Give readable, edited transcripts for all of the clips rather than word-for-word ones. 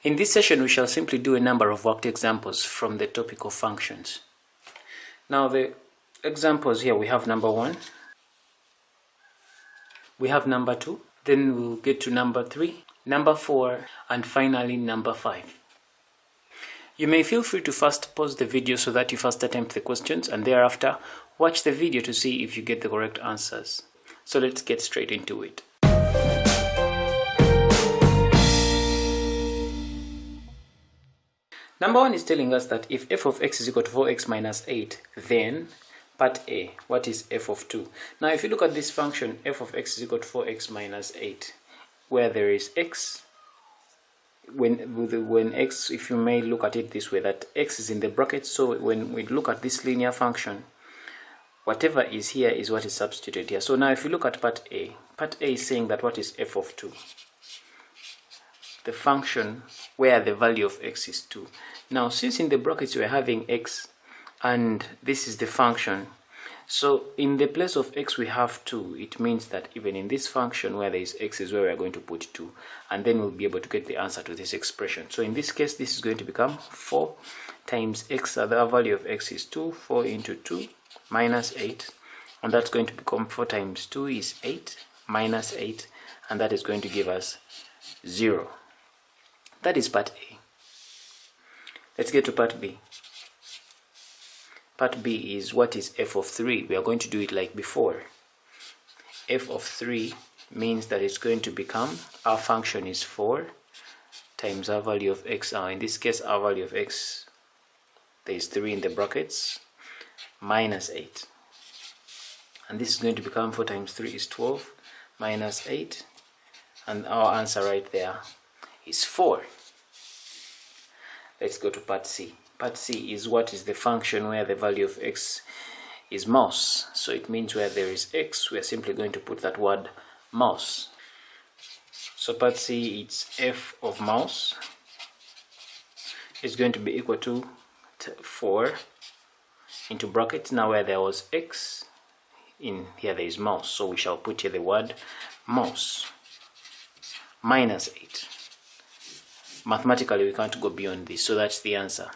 In this session, we shall simply do a number of worked examples from the topical functions. Now the examples here, we have number 1, we have number 2, then we'll get to number 3, number 4, and finally number 5. You may feel free to first pause the video so that you first attempt the questions and thereafter watch the video to see if you get the correct answers. So let's get straight into it. Number 1 is telling us that if f of x is equal to 4x minus 8, then part A, what is f of 2? Now if you look at this function, f of x is equal to 4x minus 8, where there is x, when x, if you may look at it this way, that x is in the brackets, so when we look at this linear function, whatever is here is what is substituted here. So now if you look at part A is saying that what is f of 2? The function where the value of x is 2. Now since in the brackets we are having x and this is the function, so in the place of x we have 2, it means that even in this function where there is x is where we are going to put 2, and then we'll be able to get the answer to this expression. So in this case this is going to become 4 times x, the value of x is 2, 4 into 2 minus 8, and that's going to become 4 times 2 is 8 minus 8, and that is going to give us 0. That is part A. Let's get to part B. Part B is what is f of 3. We are going to do it like before. F of 3 means that it's going to become, our function is 4 times our value of x. In this case our value of x, there is 3 in the brackets, minus 8. And this is going to become 4 times 3 is 12 minus 8. And our answer right there is 4. Let's go to part C. Part C is what is the function where the value of x is mouse. So it means where there is x, we are simply going to put that word mouse. So part C, it's f of mouse is going to be equal to 4 into brackets. Now where there was x, in here there is mouse, so we shall put here the word mouse, minus 8. Mathematically we can't go beyond this, so that's the answer.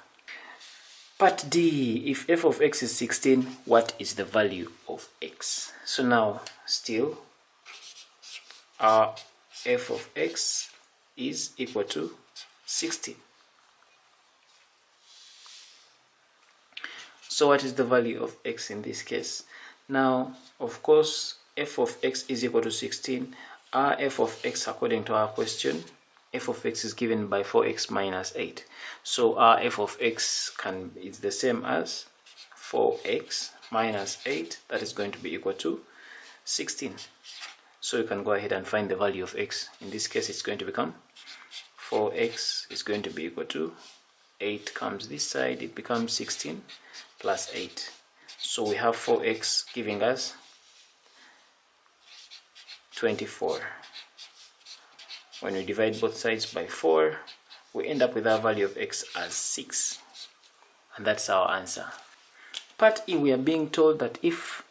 Part D, if f of x is 16, what is the value of x? So now still our f of x is equal to 16. So what is the value of x in this case? Now of course f of x is equal to 16. Our f of x, according to our question, f of x is given by 4x minus 8. So our f of x is the same as 4x minus 8. That is going to be equal to 16. So you can go ahead and find the value of x. In this case it's going to become 4x is going to be equal to 8 comes this side, it becomes 16 plus 8. So we have 4x giving us 24. When we divide both sides by 4, we end up with our value of x as 6. And that's our answer. Part E, we are being told that if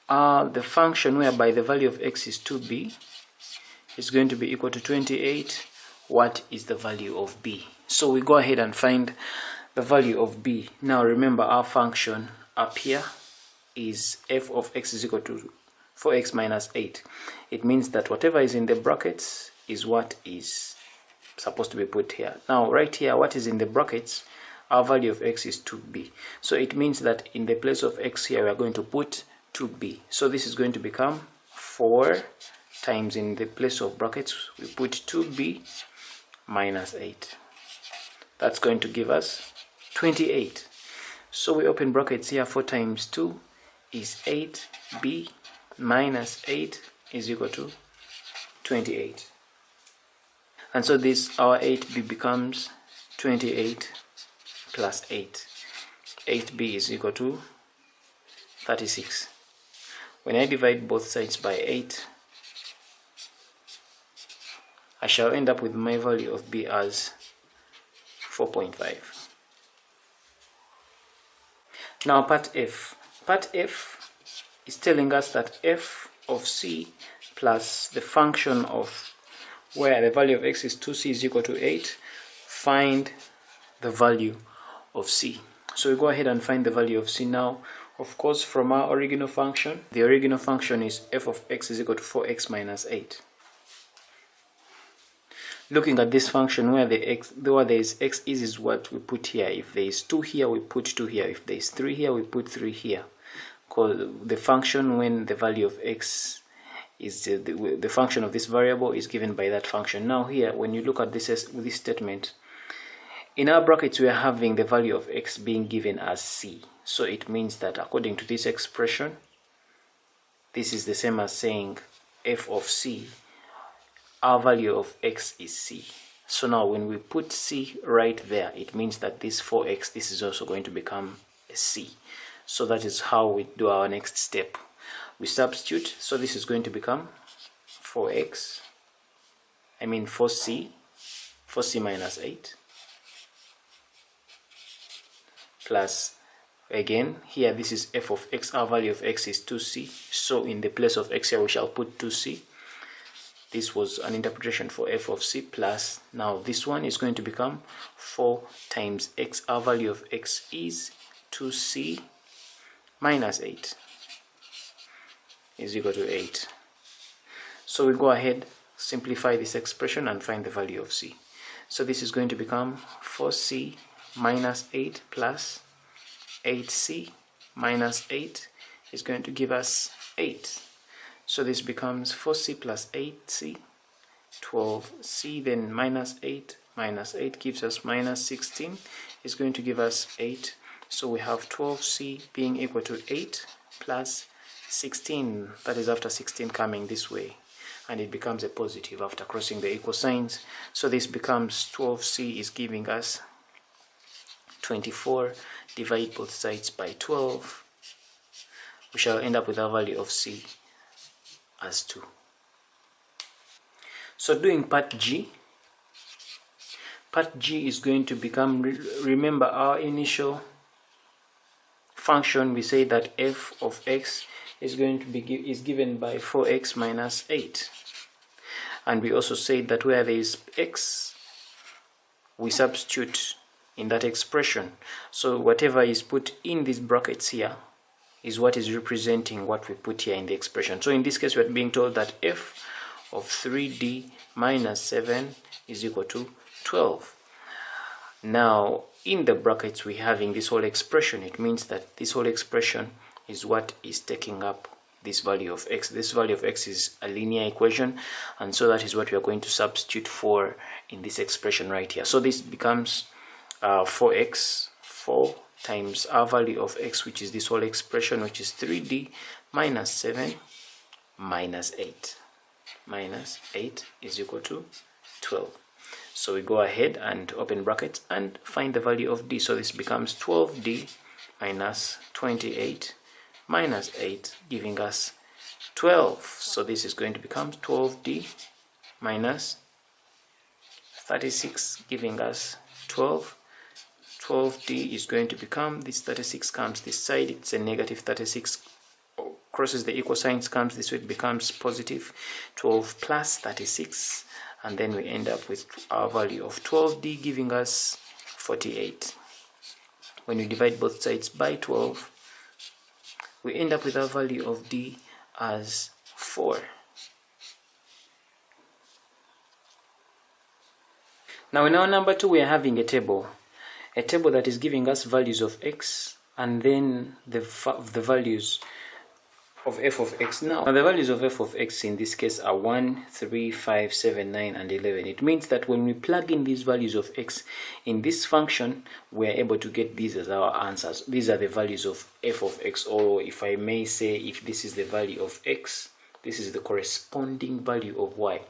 the function whereby the value of x is 2b is going to be equal to 28, what is the value of b? So we go ahead and find the value of b. Now remember our function up here is f of x is equal to 4x minus 8. It means that whatever is in the brackets is what is supposed to be put here. Now right here, what is in the brackets, our value of x is 2b. So it means that in the place of x here we are going to put 2b. So this is going to become 4 times, in the place of brackets we put 2b minus 8. That's going to give us 28. So we open brackets here, 4 times 2 is 8b minus 8 is equal to 28. And so this, our 8b becomes 28 plus 8. 8b is equal to 36. When I divide both sides by 8, I shall end up with my value of b as 4.5. Now part F. Part F is telling us that f of c plus the function of where the value of x is 2c is equal to 8, find the value of c. So we go ahead and find the value of c now. Of course, from our original function, the original function is f of x is equal to 4x minus 8. Looking at this function where there is x is what we put here. If there is 2 here, we put 2 here. If there is 3 here, we put 3 here. Because the function when the value of x is the function of this variable is given by that function. Now here, when you look at this statement, in our brackets we are having the value of x being given as c. So it means that according to this expression, this is the same as saying f of c. Our value of x is c. So now when we put c right there, it means that this 4x, this is also going to become a c. So that is how we do our next step. We substitute, so this is going to become 4c minus 8, plus, again, here this is f of x, our value of x is 2c, so in the place of x here we shall put 2c. This was an interpretation for f of c, plus now this one is going to become 4 times x. Our value of x is 2c minus 8 is equal to 8. So we go ahead, simplify this expression and find the value of c. So this is going to become 4c minus 8 plus 8c minus 8 is going to give us 8. So this becomes 4c plus 8c, 12c, then minus 8 gives us minus 16, is going to give us 8. So we have 12c being equal to 8 plus 16, that is after 16 coming this way, and it becomes a positive after crossing the equal signs. So this becomes 12c is giving us 24. Divide both sides by 12. We shall end up with our value of c as 2. So doing part G is going to become, remember our initial function, we say that f of x is going to be given by 4x minus 8, and we also said that where there is x, we substitute in that expression. So whatever is put in these brackets here is what is representing what we put here in the expression. So in this case, we are being told that f of 3d minus 7 is equal to 12. Now, in the brackets, we're having this whole expression. It means that this whole expression is what is taking up this value of x. This value of x is a linear equation, and so that is what we are going to substitute for in this expression right here. So this becomes 4x, 4 times our value of x, which is this whole expression, which is 3d minus 7 minus 8. Minus 8 is equal to 12. So we go ahead and open brackets and find the value of d. So this becomes 12d minus 28 minus 8, giving us 12. So this is going to become 12d minus 36, giving us 12. 12d is going to become, this 36 comes this side, it's a negative 36, crosses the equal signs, comes this way, it becomes positive 12 plus 36, and then we end up with our value of 12d giving us 48. When we divide both sides by 12, we end up with our value of d as 4. Now in our number 2, we are having a table that is giving us values of x and then the values of f of x. Now the values of f of x in this case are 1, 3, 5, 7, 9 and 11. It means that when we plug in these values of x in this function, we are able to get these as our answers. These are the values of f of x, or if I may say, if this is the value of x, this is the corresponding value of y.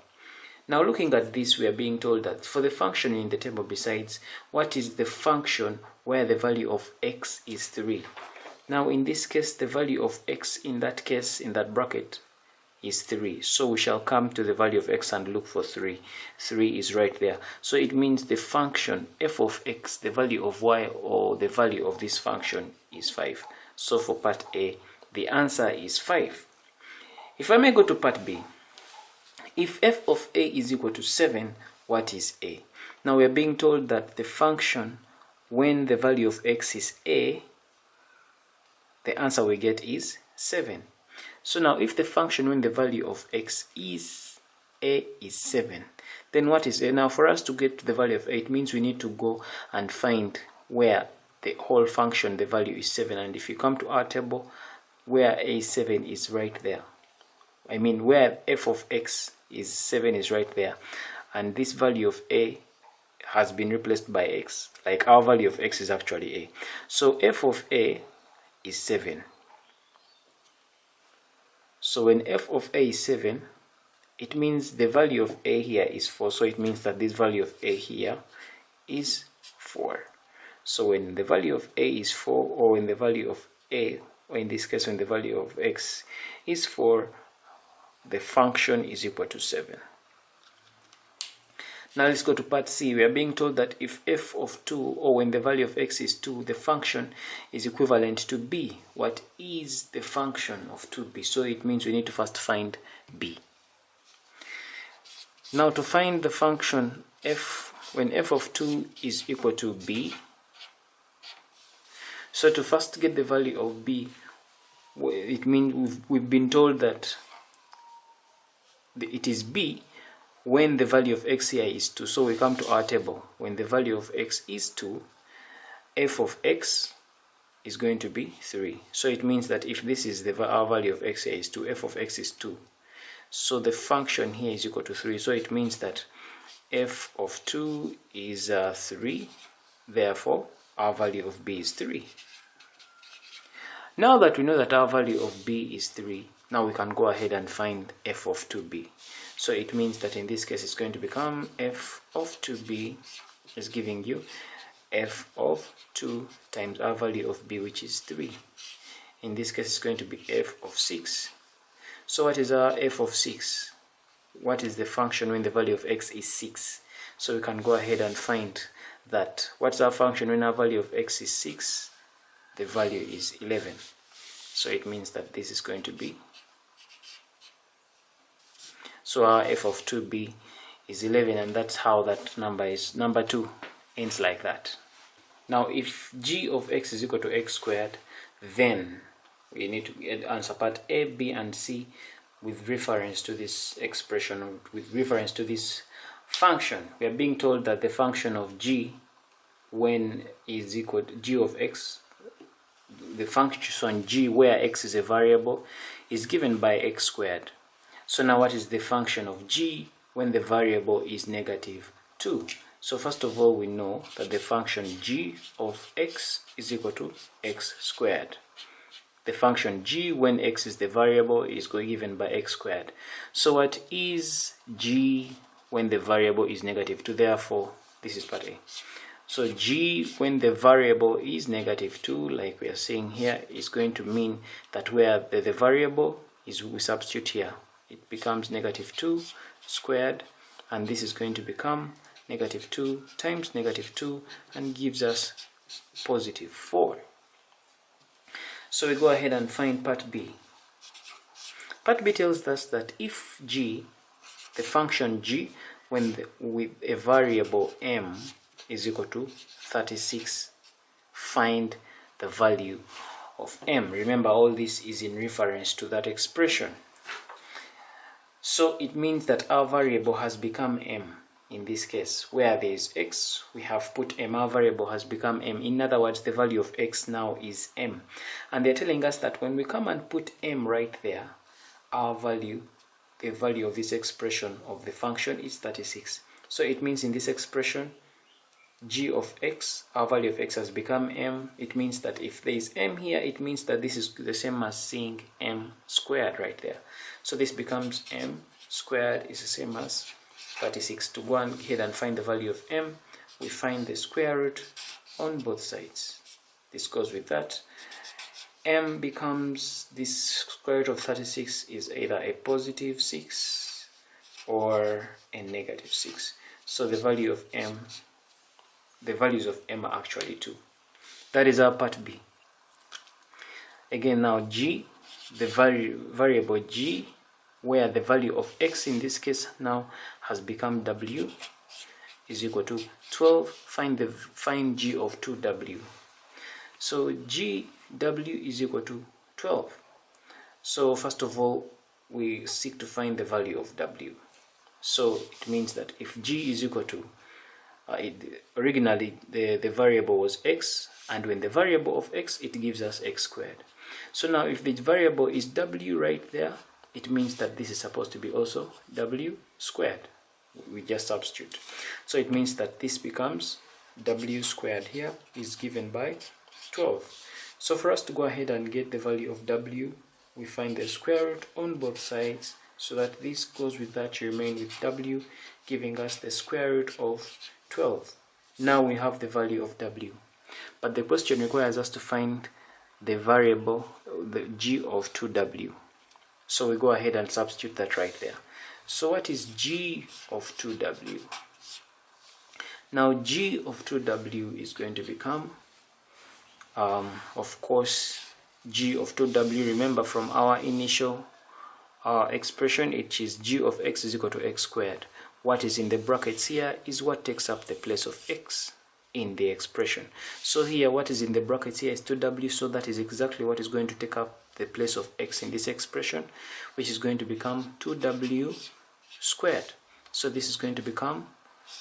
Now looking at this, we are being told that for the function in the table besides, what is the function where the value of x is 3? Now in this case, the value of x in that case, in that bracket, is 3. So we shall come to the value of x and look for 3. 3 is right there. So it means the function f of x, the value of y, or the value of this function is 5. So for part A, the answer is 5. If I may go to part B, If f of a is equal to 7, what is a? Now we are being told that the function when the value of x is a, the answer we get is 7. So now if the function when the value of x is a is 7, then what is a? Now for us to get to the value of a, it means we need to go and find where the whole function, the value is 7. And if you come to our table, where a is 7 is right there. I mean where f of x is 7 is right there. And this value of a has been replaced by x. Like our value of x is actually a. So f of a is 7. So when f of a is 7, it means the value of a here is 4. So it means that this value of a here is 4. So when the value of a is 4, or when the value of a, or in this case when the value of x is 4, the function is equal to 7. Now let's go to part C. We are being told that if f of 2, or when the value of x is 2, the function is equivalent to b. What is the function of 2b? So it means we need to first find b. Now to find the function f, when f of 2 is equal to b, so to first get the value of b, it means we've been told that it is b when the value of x here is 2. So we come to our table. When the value of x is 2, f of x is going to be 3. So it means that if this is our value of x here is 2, f of x is 2. So the function here is equal to 3. So it means that f of 2 is 3. Therefore, our value of b is 3. Now that we know that our value of b is 3, now we can go ahead and find f of 2b. So it means that in this case it's going to become f of 2b is giving you f of 2 times our value of b, which is 3. In this case it's going to be f of 6. So what is our f of 6? What is the function when the value of x is 6? So we can go ahead and find that. What's our function when our value of x is 6? The value is 11. So it means that this is going to be, so our f of 2b is 11, and that's how that number is. Number 2 ends like that. Now if g of x is equal to x squared, then we need to answer part A, B, and C with reference to this expression, with reference to this function. We are being told that the function of g when is equal to g of x, the function g where x is a variable, is given by x squared. So now what is the function of g when the variable is negative 2? So first of all, we know that the function g of x is equal to x squared. The function g when x is the variable is given by x squared. So what is g when the variable is negative 2? Therefore, this is part A. So g when the variable is negative 2, like we are saying here, is going to mean that where the variable is, we substitute here, it becomes negative 2 squared, and this is going to become negative 2 times negative 2 and gives us positive 4. So we go ahead and find part B. Part B tells us that if g, the function g when with a variable m is equal to 36, find the value of m. Remember, all this is in reference to that expression. So it means that our variable has become m. In this case, where there is x, we have put m. Our variable has become m. In other words, the value of x now is m. And they're telling us that when we come and put m right there, our value, the value of this expression of the function is 36. So it means in this expression, g of x, our value of x has become m. It means that if there is m here, it means that this is the same as seeing m squared right there. So this becomes m squared is the same as 36. To go ahead and find the value of m, we find the square root on both sides. This goes with that. M becomes, this square root of 36 is either a positive 6 or a negative 6. So the value of m, the values of m are actually 2. That is our part B. Again, now g, the variable g where the value of x in this case now has become w is equal to 12. Find g of 2w. So gw is equal to 12. So first of all, we seek to find the value of w. So it means that if g is equal to originally the variable was x, and when the variable of x, it gives us x squared. So now if the variable is w right there, it means that this is supposed to be also w squared. We just substitute. So it means that this becomes w squared here is given by 12. So for us to go ahead and get the value of w, we find the square root on both sides, so that this goes with that to remain with w, giving us the square root of 12. Now we have the value of w, but the question requires us to find the variable, the g of 2w. So we go ahead and substitute that right there. So what is g of 2w? Now g of 2w is going to become, of course, g of 2w, remember from our initial expression, it is g of x is equal to x squared. What is in the brackets here is what takes up the place of x in the expression. So here what is in the brackets here is 2w, so that is exactly what is going to take up the place of x in this expression, which is going to become 2w squared. So this is going to become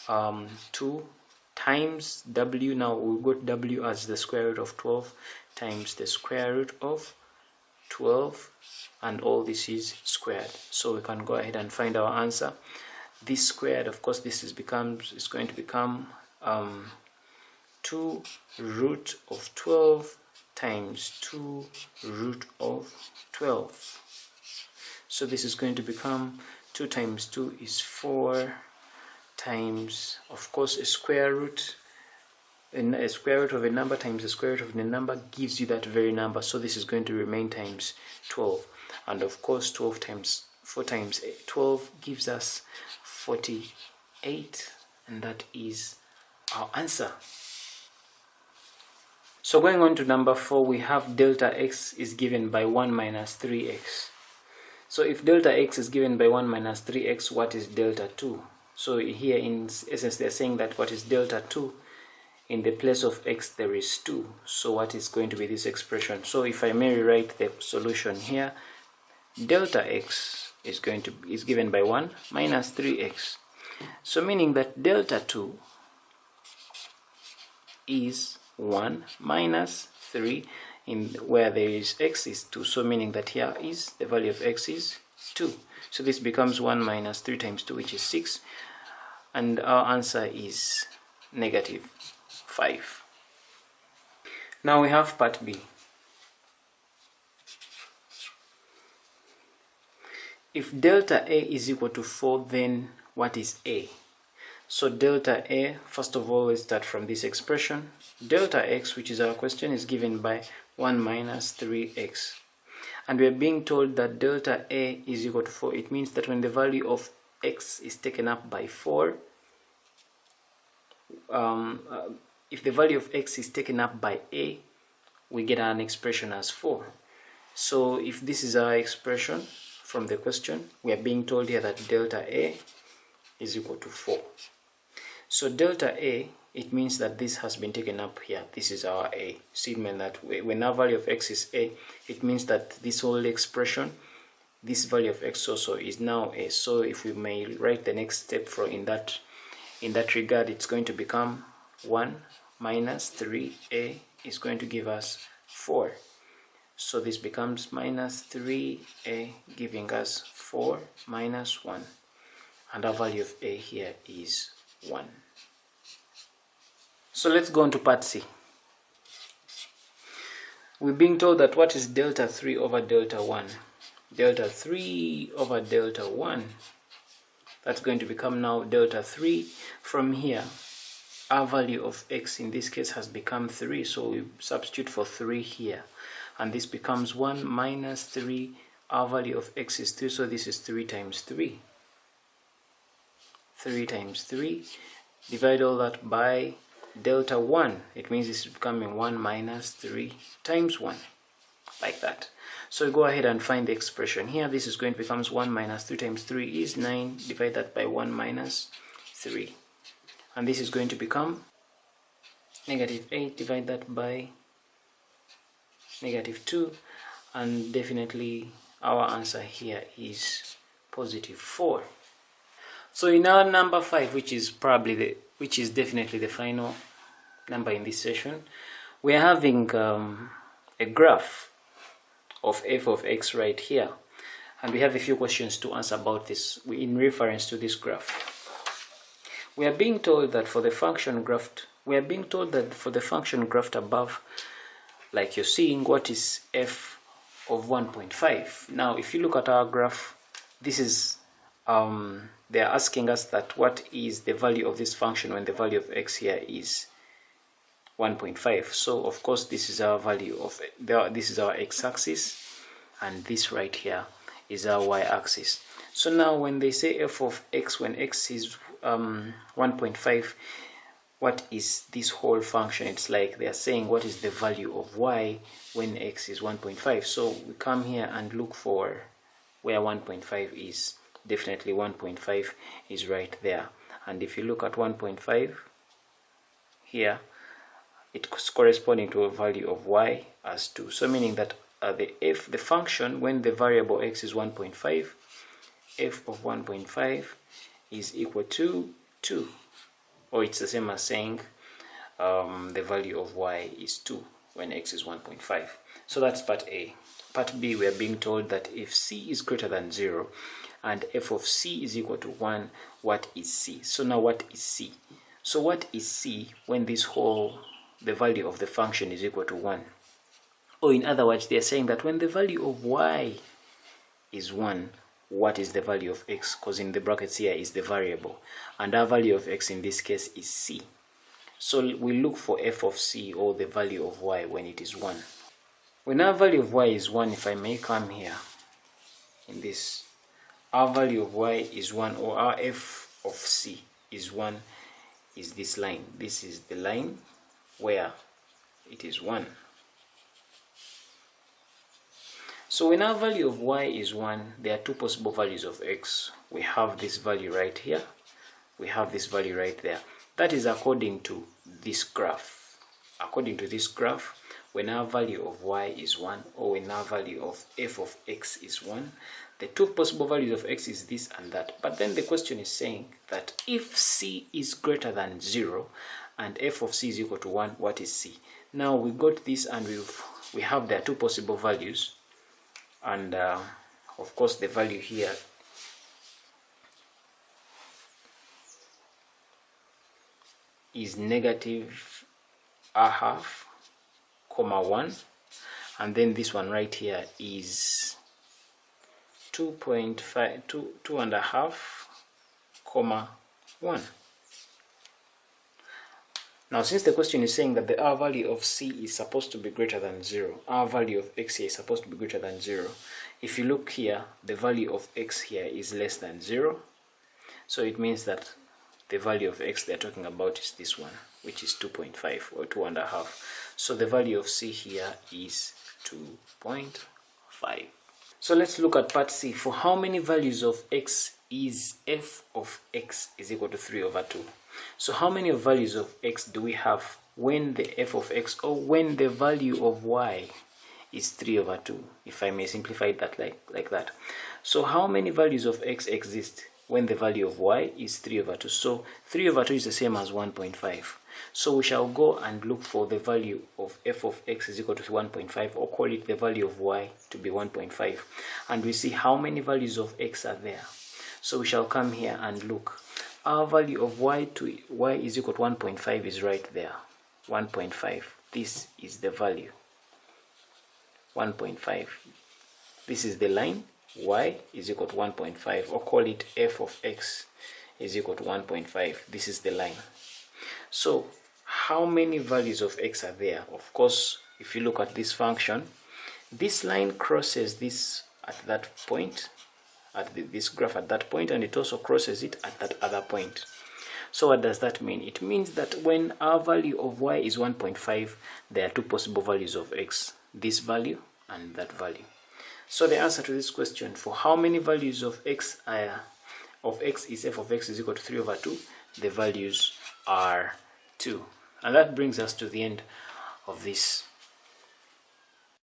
2 times w. Now we got w as the square root of 12 times the square root of 12, and all this is squared. So we can go ahead and find our answer. This squared, of course, this is going to become 2 root of 12 times 2 root of 12. So this is going to become 2 times 2 is 4 times, of course, a square root. A square root of a number times the square root of the number gives you that very number. So this is going to remain times 12. And of course, 12 times 4 times 12 gives us 48. And that is our answer. So going on to number 4, we have delta x is given by 1 minus 3x. So if delta x is given by 1 minus 3x, what is delta 2? So here in essence they're saying that what is delta 2? In the place of x there is 2. So what is going to be this expression? So if I may rewrite the solution here, delta x is given by 1 minus 3x. So meaning that delta 2 is 1 minus 3, in where there is x is 2. So meaning that here is the value of x is 2. So this becomes 1 minus 3 times 2, which is 6. And our answer is negative 5. Now we have part B. If delta A is equal to 4, then what is A? So delta A, first of all, let's start from this expression. Delta x, which is our question, is given by 1 minus 3x. And we are being told that delta A is equal to 4. It means that when the value of x is taken up by 4, if the value of x is taken up by A, we get an expression as 4. So if this is our expression from the question, we are being told here that delta A is equal to 4. So delta A, it means that this has been taken up here. This is our A. So it means that when our value of x is A, it means that this whole expression, this value of x also is now A. So if we may write the next step in that regard, it's going to become 1 minus 3a is going to give us 4. So this becomes minus 3a, giving us 4 minus 1. And our value of a here is 1. So let's go on to part C. We're being told that what is delta 3 over delta 1? Delta 3 over delta 1. That's going to become now delta 3. From here, our value of x in this case has become 3. So we substitute for 3 here. And this becomes 1 minus 3. Our value of x is 3. So this is 3 times 3. 3 times 3. Divide all that by delta 1. It means this is becoming 1 minus 3 times 1. like that. So we go ahead and find the expression here. This is going to become 1 minus 3 times 3 is 9. Divide that by 1 minus 3. And this is going to become negative 8. Divide that by negative 2. And definitely our answer here is positive 4. So in our number 5, which is definitely the final number in this session, we are having a graph of f of x right here, and we have a few questions to answer about this in reference to this graph. We are being told that for the function graphed above, like you're seeing, what is f of 1.5. Now if you look at our graph, this is they are asking us that what is the value of this function when the value of x here is 1.5. So of course this is our value of this is our x-axis, and this right here is our y-axis. So now when they say f of x when x is 1.5, what is this whole function? It's like they are saying what is the value of y when x is 1.5. So we come here and look for where 1.5 is. Definitely 1.5 is right there, and if you look at 1.5 here, it's corresponding to a value of y as 2. So meaning that the function when the variable x is 1.5, f of 1.5 is equal to 2, or it's the same as saying the value of y is 2 when x is 1.5. So that's part A. Part B, we are being told that if c is greater than 0 and f of c is equal to 1, what is c? So now what is c? So what is c when the value of the function is equal to 1? Or in other words, they are saying that when the value of y is 1, what is the value of x? Because in the brackets here is the variable, and our value of x in this case is c. So we look for f of c, or the value of y, when it is 1. When our value of y is 1, if I may come here in this, our value of y is 1, or our f of c is 1, is this line. This is the line where it is 1. So when our value of y is 1, there are two possible values of x. We have this value right here, we have this value right there. That is according to this graph. According to this graph, when our value of y is 1, or when our value of f of x is 1, the two possible values of x is this and that. But then the question is saying that if c is greater than 0 and f of c is equal to 1, what is c? Now we got this, and we have their two possible values, and of course the value here is negative a half, 1, and then this one right here is 2.5, 2.5, 1. Now since the question is saying that the r value of c is supposed to be greater than 0, our value of x here is supposed to be greater than 0. If you look here, the value of x here is less than 0, so it means that the value of x they're talking about is this one, which is 2.5 or 2.5. So the value of c here is 2.5. So let's look at part C. For how many values of x is f of x is equal to 3 over 2? So how many values of x do we have when the f of x, or when the value of y is 3 over 2, if I may simplify that like that. So how many values of x exist when the value of y is 3 over 2? So 3 over 2 is the same as 1.5. So we shall go and look for the value of f of x is equal to 1.5, or call it the value of y to be 1.5. And we see how many values of x are there. So we shall come here and look. Our value of y is equal to 1.5 is right there. 1.5. This is the value. 1.5. This is the line. Y is equal to 1.5, or call it f of x is equal to 1.5. This is the line. So how many values of x are there? Of course, if you look at this function, this line crosses this at that point, this graph at that point, and it also crosses it at that other point. So what does that mean? It means that when our value of y is 1.5, there are two possible values of x. This value and that value. So the answer to this question, for how many values of x is f of x is equal to 3 over 2, the values are 2. And that brings us to the end of this